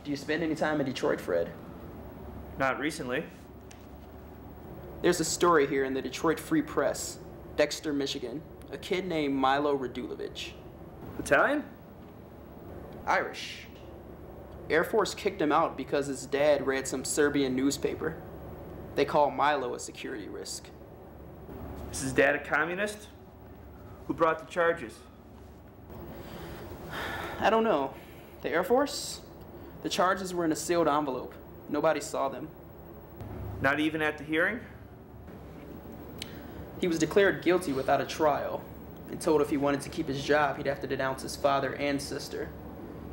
Do you spend any time in Detroit, Fred? Not recently. There's a story here in the Detroit Free Press, Dexter, Michigan. A kid named Milo Radulovich. Italian? Irish. Air Force kicked him out because his dad read some Serbian newspaper. They call Milo a security risk. Is his dad a communist? Who brought the charges? I don't know. The Air Force? The charges were in a sealed envelope. Nobody saw them. Not even at the hearing? He was declared guilty without a trial and told if he wanted to keep his job, he'd have to denounce his father and sister.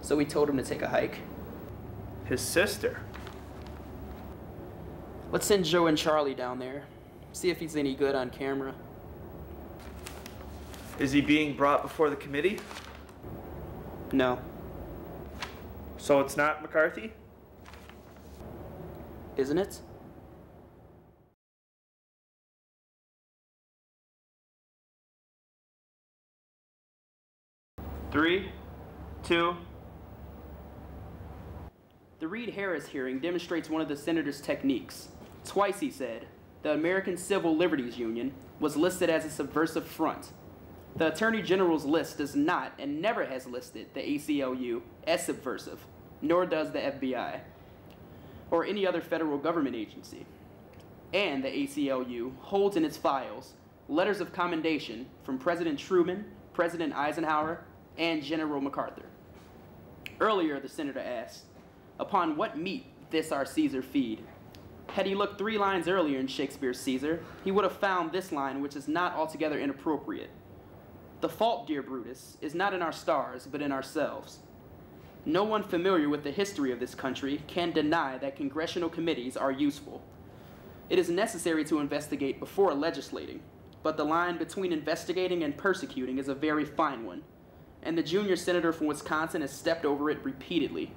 So we told him to take a hike. His sister? Let's send Joe and Charlie down there. See if he's any good on camera. Is he being brought before the committee? No. So it's not McCarthy? Isn't it? Three, two. The Reed-Harris hearing demonstrates one of the senator's techniques. Twice he said, the American Civil Liberties Union was listed as a subversive front. The Attorney General's list does not and never has listed the ACLU as subversive, nor does the FBI, or any other federal government agency. And the ACLU holds in its files letters of commendation from President Truman, President Eisenhower, and General MacArthur. Earlier, the senator asked, upon what meat this our Caesar feed? Had he looked 3 lines earlier in Shakespeare's Caesar, he would have found this line, which is not altogether inappropriate. The fault, dear Brutus, is not in our stars, but in ourselves. No one familiar with the history of this country can deny that congressional committees are useful. It is necessary to investigate before legislating, but the line between investigating and persecuting is a very fine one, and the junior senator from Wisconsin has stepped over it repeatedly.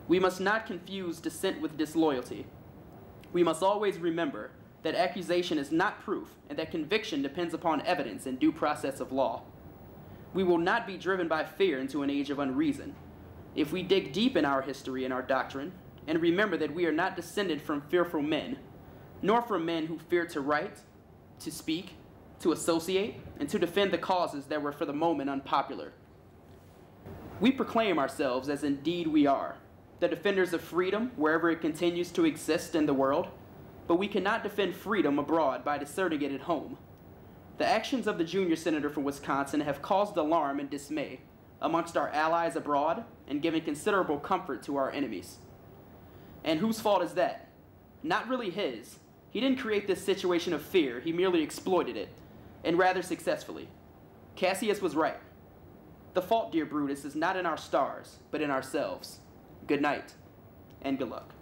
We must not confuse dissent with disloyalty. We must always remember that accusation is not proof and that conviction depends upon evidence and due process of law. We will not be driven by fear into an age of unreason. If we dig deep in our history and our doctrine, and remember that we are not descended from fearful men, nor from men who fear to write, to speak, to associate, and to defend the causes that were for the moment unpopular. We proclaim ourselves, as indeed we are, the defenders of freedom wherever it continues to exist in the world, but we cannot defend freedom abroad by deserting it at home. The actions of the junior senator from Wisconsin have caused alarm and dismay amongst our allies abroad and given considerable comfort to our enemies. And whose fault is that? Not really his. He didn't create this situation of fear, he merely exploited it, and rather successfully. Cassius was right. The fault, dear Brutus, is not in our stars, but in ourselves. Good night, and good luck.